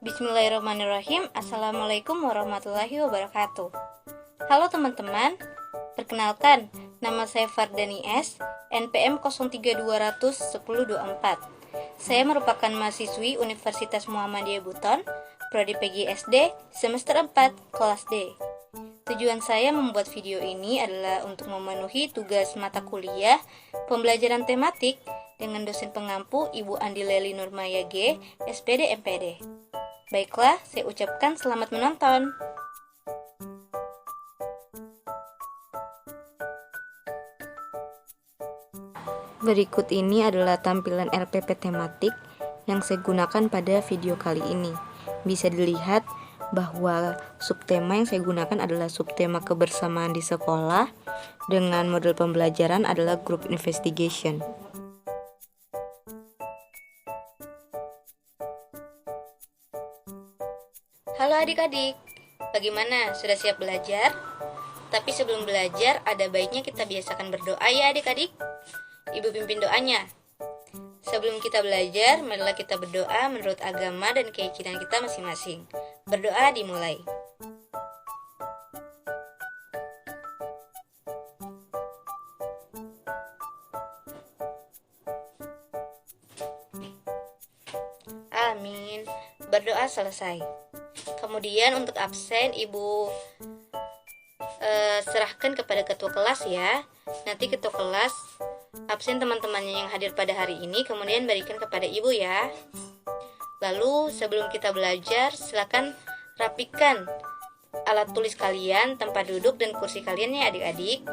Bismillahirrahmanirrahim. Assalamualaikum warahmatullahi wabarakatuh. Halo teman-teman, perkenalkan, nama saya Fardani S, NPM 03201024. Saya merupakan mahasiswi Universitas Muhammadiyah Buton, Prodi PGSD, semester 4, kelas D. Tujuan saya membuat video ini adalah untuk memenuhi tugas mata kuliah pembelajaran tematik dengan dosen pengampu Ibu Andi Leli Nurmaya G, SPD MPD. Baiklah, saya ucapkan selamat menonton. Berikut ini adalah tampilan LPP tematik yang saya gunakan pada video kali ini. Bisa dilihat bahwa subtema yang saya gunakan adalah subtema kebersamaan di sekolah dengan model pembelajaran adalah group investigation. Halo adik-adik, bagaimana? Sudah siap belajar? Tapi sebelum belajar, ada baiknya kita biasakan berdoa ya adik-adik. Ibu pimpin doanya. Sebelum kita belajar, marilah kita berdoa menurut agama dan keyakinan kita masing-masing. Berdoa dimulai. Amin. Berdoa selesai. Kemudian untuk absen Ibu serahkan kepada ketua kelas ya. Nanti ketua kelas absen teman-temannya yang hadir pada hari ini kemudian berikan kepada Ibu ya. Lalu sebelum kita belajar silakan rapikan alat tulis kalian, tempat duduk dan kursi kalian ya adik-adik.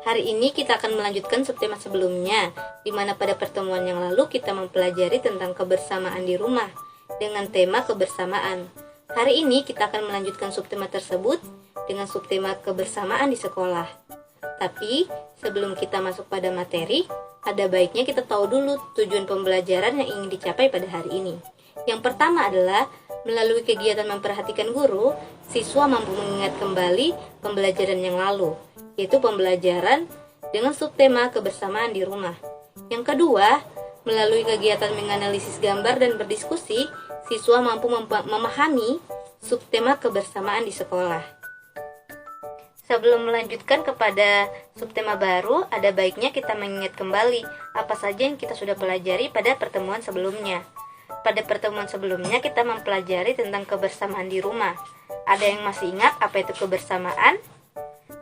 Hari ini kita akan melanjutkan subtema sebelumnya, di mana pada pertemuan yang lalu kita mempelajari tentang kebersamaan di rumah dengan tema kebersamaan. Hari ini kita akan melanjutkan subtema tersebut dengan subtema kebersamaan di sekolah. Tapi sebelum kita masuk pada materi, ada baiknya kita tahu dulu tujuan pembelajaran yang ingin dicapai pada hari ini. Yang pertama adalah melalui kegiatan memperhatikan guru, siswa mampu mengingat kembali pembelajaran yang lalu, yaitu pembelajaran dengan subtema kebersamaan di rumah. Yang kedua, melalui kegiatan menganalisis gambar dan berdiskusi, siswa mampu memahami subtema kebersamaan di sekolah. Sebelum melanjutkan kepada subtema baru, ada baiknya kita mengingat kembali apa saja yang kita sudah pelajari pada pertemuan sebelumnya. Pada pertemuan sebelumnya kita mempelajari tentang kebersamaan di rumah. Ada yang masih ingat apa itu kebersamaan?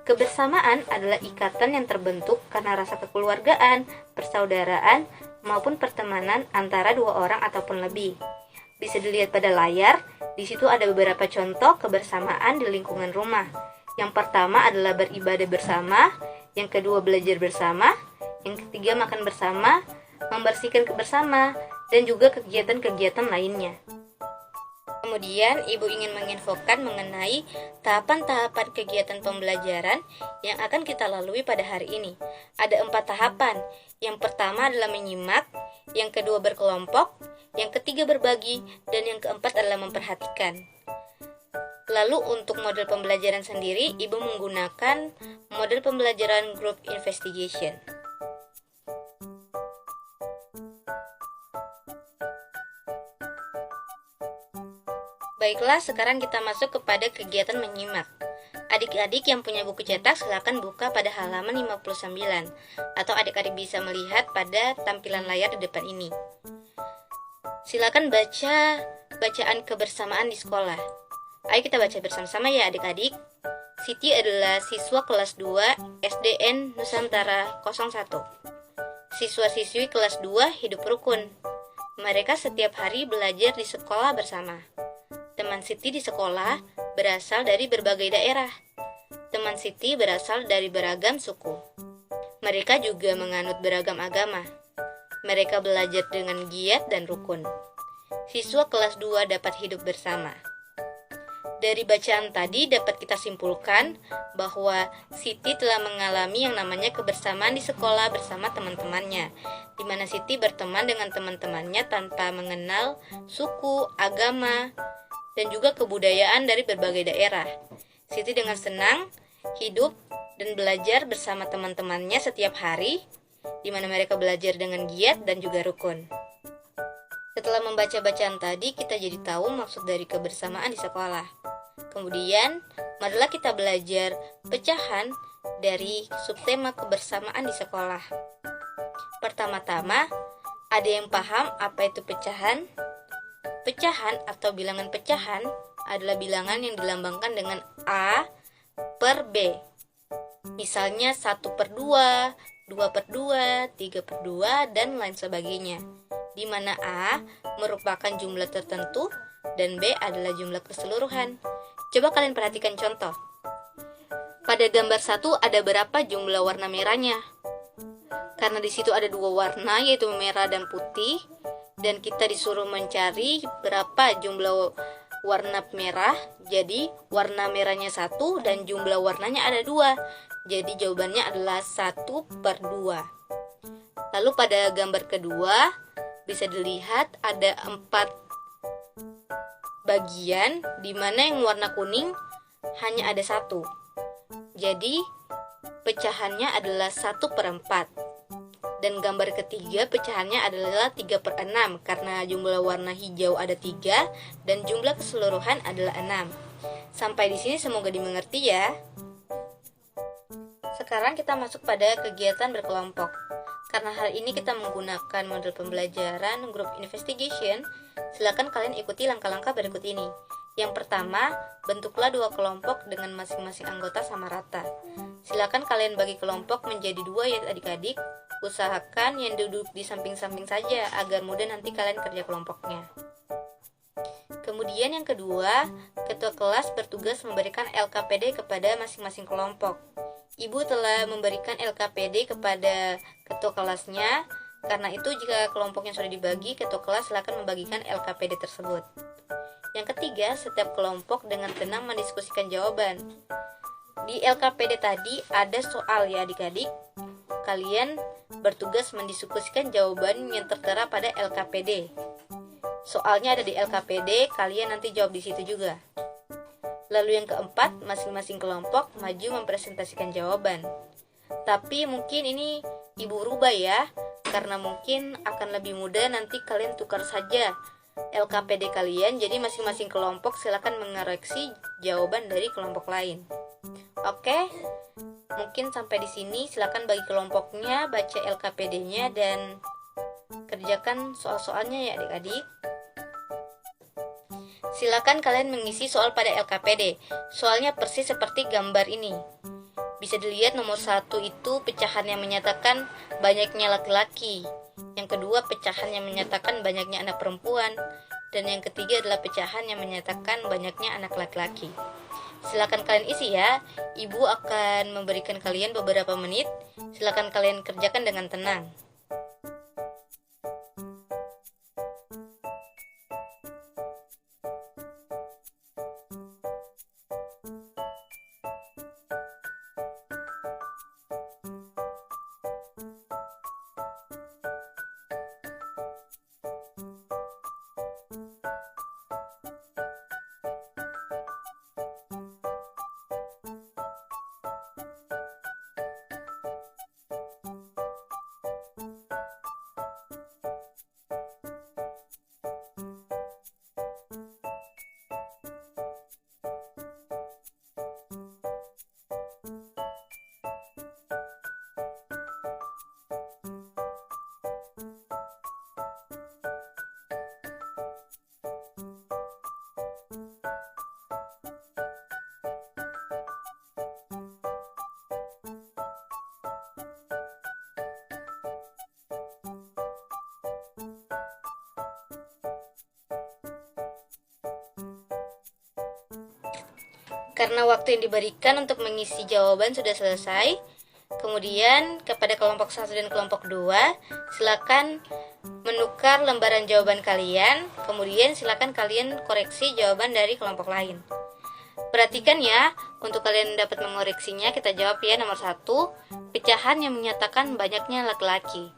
Kebersamaan adalah ikatan yang terbentuk karena rasa kekeluargaan, persaudaraan, maupun pertemanan antara dua orang ataupun lebih. Bisa dilihat pada layar, di situ ada beberapa contoh kebersamaan di lingkungan rumah. Yang pertama adalah beribadah bersama, yang kedua belajar bersama, yang ketiga makan bersama, membersihkan bersama, dan juga kegiatan-kegiatan lainnya. Kemudian, Ibu ingin menginfokan mengenai tahapan-tahapan kegiatan pembelajaran yang akan kita lalui pada hari ini. Ada 4 tahapan. Yang pertama adalah menyimak, yang kedua berkelompok, yang ketiga berbagi, dan yang keempat adalah memperhatikan. Lalu untuk model pembelajaran sendiri, Ibu menggunakan model pembelajaran group investigation. Baiklah, sekarang kita masuk kepada kegiatan menyimak. Adik-adik yang punya buku cetak silakan buka pada halaman 59 atau adik-adik bisa melihat pada tampilan layar di depan ini. Silakan baca bacaan kebersamaan di sekolah. Ayo kita baca bersama-sama ya adik-adik. Siti adalah siswa kelas 2 SDN Nusantara 01. Siswa-siswi kelas 2 hidup rukun. Mereka setiap hari belajar di sekolah bersama. Teman Siti di sekolah berasal dari berbagai daerah. Teman Siti berasal dari beragam suku. Mereka juga menganut beragam agama. Mereka belajar dengan giat dan rukun. Siswa kelas 2 dapat hidup bersama. Dari bacaan tadi dapat kita simpulkan bahwa Siti telah mengalami yang namanya kebersamaan di sekolah bersama teman-temannya, di mana Siti berteman dengan teman-temannya tanpa mengenal suku, agama, dan juga kebudayaan dari berbagai daerah. Siti dengan senang hidup dan belajar bersama teman-temannya setiap hari, di mana mereka belajar dengan giat dan juga rukun. Setelah membaca bacaan tadi, kita jadi tahu maksud dari kebersamaan di sekolah. Kemudian, marilah kita belajar pecahan dari subtema kebersamaan di sekolah. Pertama-tama, ada yang paham apa itu pecahan? Pecahan atau bilangan pecahan adalah bilangan yang dilambangkan dengan A per B. Misalnya 1/2, 2/2, 3/2, dan lain sebagainya, di mana A merupakan jumlah tertentu dan B adalah jumlah keseluruhan. Coba kalian perhatikan contoh. Pada gambar 1 ada berapa jumlah warna merahnya? Karena di situ ada 2 warna, yaitu merah dan putih, dan kita disuruh mencari berapa jumlah warna merah. Jadi warna merahnya 1 dan jumlah warnanya ada 2. Jadi jawabannya adalah 1/2. Lalu pada gambar kedua bisa dilihat ada 4 bagian, di mana yang warna kuning hanya ada 1. Jadi pecahannya adalah 1/4. Dan gambar ketiga pecahannya adalah 3/6, karena jumlah warna hijau ada 3 dan jumlah keseluruhan adalah 6. Sampai di sini semoga dimengerti ya. Sekarang kita masuk pada kegiatan berkelompok. Karena hal ini kita menggunakan model pembelajaran group investigation, silakan kalian ikuti langkah-langkah berikut ini. Yang pertama, bentuklah 2 kelompok dengan masing-masing anggota sama rata. Silakan kalian bagi kelompok menjadi 2 ya adik-adik. Usahakan yang duduk di samping-samping saja agar mudah nanti kalian kerja kelompoknya. Kemudian yang kedua, ketua kelas bertugas memberikan LKPD kepada masing-masing kelompok. Ibu telah memberikan LKPD kepada ketua kelasnya. Karena itu jika kelompoknya sudah dibagi, ketua kelas silakan membagikan LKPD tersebut. Yang ketiga, setiap kelompok dengan tenang mendiskusikan jawaban. Di LKPD tadi ada soal ya adik-adik. Kalian bertugas mendiskusikan jawaban yang tertera pada LKPD. Soalnya ada di LKPD, kalian nanti jawab di situ juga. Lalu yang keempat, masing-masing kelompok maju mempresentasikan jawaban. Tapi mungkin ini ibu rubah ya, karena mungkin akan lebih mudah nanti kalian tukar saja LKPD kalian, jadi masing-masing kelompok silakan mengoreksi jawaban dari kelompok lain. Oke, mungkin sampai di sini. Silakan bagi kelompoknya, baca LKPD-nya dan kerjakan soal-soalnya ya adik-adik. Silakan kalian mengisi soal pada LKPD. Soalnya persis seperti gambar ini. Bisa dilihat nomor 1 itu pecahan yang menyatakan banyaknya laki-laki. Yang kedua pecahan yang menyatakan banyaknya anak perempuan. Dan yang ketiga adalah pecahan yang menyatakan banyaknya anak laki-laki. Silakan kalian isi ya. Ibu akan memberikan kalian beberapa menit. Silakan kalian kerjakan dengan tenang. Karena waktu yang diberikan untuk mengisi jawaban sudah selesai, kemudian kepada kelompok 1 dan kelompok 2, silakan menukar lembaran jawaban kalian, kemudian silakan kalian koreksi jawaban dari kelompok lain. Perhatikan ya, untuk kalian dapat mengoreksinya, kita jawab ya nomor 1, pecahan yang menyatakan banyaknya laki-laki.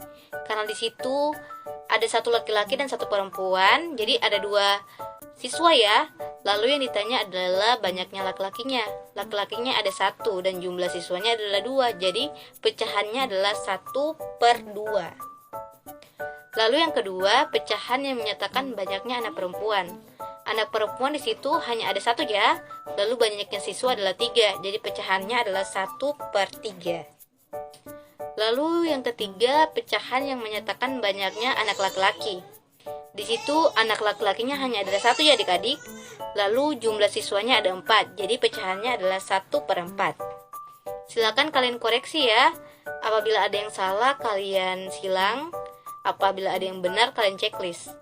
Karena di situ ada 1 laki-laki dan 1 perempuan, jadi ada 2 siswa ya. Lalu yang ditanya adalah banyaknya laki-lakinya. Laki-lakinya ada 1 dan jumlah siswanya adalah 2. Jadi pecahannya adalah 1/2. Lalu yang kedua, pecahan yang menyatakan banyaknya anak perempuan. Anak perempuan di situ hanya ada 1 ya. Lalu banyaknya siswa adalah 3. Jadi pecahannya adalah 1/3. Lalu yang ketiga, pecahan yang menyatakan banyaknya anak laki-laki. Di situ anak laki-lakinya hanya ada 1 ya adik-adik. Lalu jumlah siswanya ada 4. Jadi pecahannya adalah 1/4. Silakan kalian koreksi ya. Apabila ada yang salah kalian silang. Apabila ada yang benar, kalian checklist.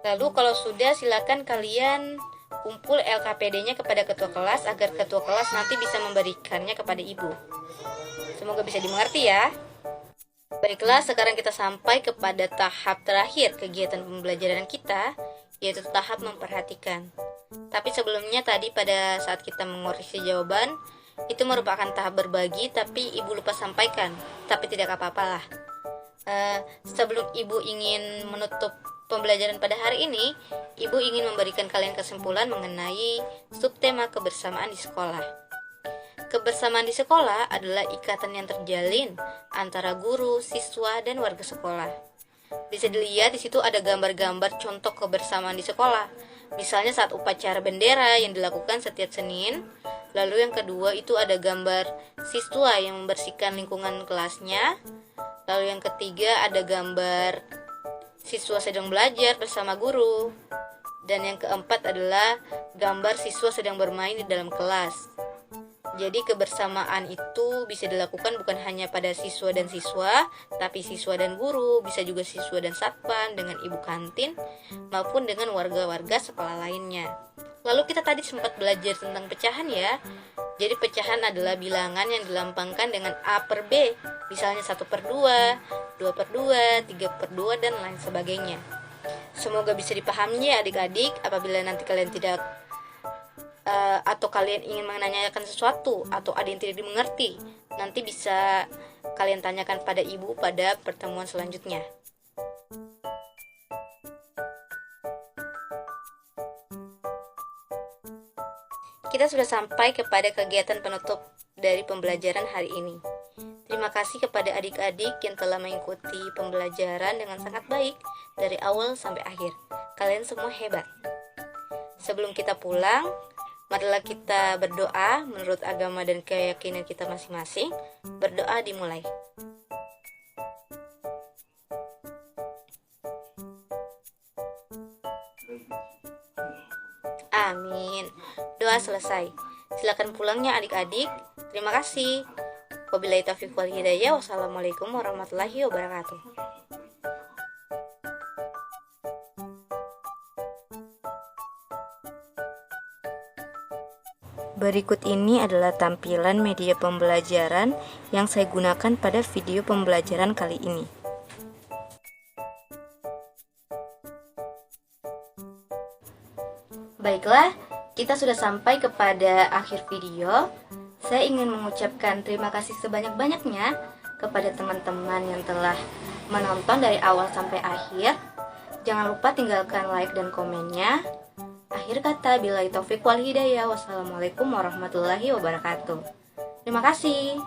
Lalu kalau sudah, silakan kalian kumpul LKPD-nya kepada ketua kelas agar ketua kelas nanti bisa memberikannya kepada ibu. Semoga bisa dimengerti ya. Baiklah, sekarang kita sampai kepada tahap terakhir kegiatan pembelajaran kita, yaitu tahap memperhatikan. Tapi sebelumnya tadi pada saat kita mengoreksi jawaban, itu merupakan tahap berbagi, tapi ibu lupa sampaikan. Tapi tidak apa-apalah. Sebelum ibu ingin menutup pembelajaran pada hari ini, ibu ingin memberikan kalian kesimpulan mengenai subtema kebersamaan di sekolah. Kebersamaan di sekolah adalah ikatan yang terjalin antara guru, siswa, dan warga sekolah. Bisa dilihat di situ ada gambar-gambar contoh kebersamaan di sekolah. Misalnya saat upacara bendera yang dilakukan setiap Senin. Lalu yang kedua itu ada gambar siswa yang membersihkan lingkungan kelasnya. Lalu yang ketiga ada gambar siswa sedang belajar bersama guru. Dan yang keempat adalah gambar siswa sedang bermain di dalam kelas. Jadi kebersamaan itu bisa dilakukan bukan hanya pada siswa dan siswa, tapi siswa dan guru, bisa juga siswa dan satpam, dengan ibu kantin, maupun dengan warga-warga sekolah lainnya. Lalu kita tadi sempat belajar tentang pecahan ya. Jadi pecahan adalah bilangan yang dilambangkan dengan A per B, misalnya 1/2, 2/2, 3/2, dan lain sebagainya. Semoga bisa dipahami ya adik-adik. Apabila nanti kalian tidak atau kalian ingin menanyakan sesuatu atau ada yang tidak dimengerti, nanti bisa kalian tanyakan pada ibu pada pertemuan selanjutnya. Kita sudah sampai kepada kegiatan penutup dari pembelajaran hari ini. Terima kasih kepada adik-adik yang telah mengikuti pembelajaran dengan sangat baik dari awal sampai akhir. Kalian semua hebat. Sebelum kita pulang, marilah kita berdoa menurut agama dan keyakinan kita masing-masing. Berdoa dimulai. Amin. Doa selesai. Silakan pulangnya adik-adik. Terima kasih. Wabillahi taufiq wal hidayah. Wassalamualaikum warahmatullahi wabarakatuh. Berikut ini adalah tampilan media pembelajaran yang saya gunakan pada video pembelajaran kali ini. Baiklah, kita sudah sampai kepada akhir video. Saya ingin mengucapkan terima kasih sebanyak-banyaknya kepada teman-teman yang telah menonton dari awal sampai akhir. Jangan lupa tinggalkan like dan komennya. Akhir kata, billahi taufiq wal hidayah. Wassalamualaikum warahmatullahi wabarakatuh. Terima kasih.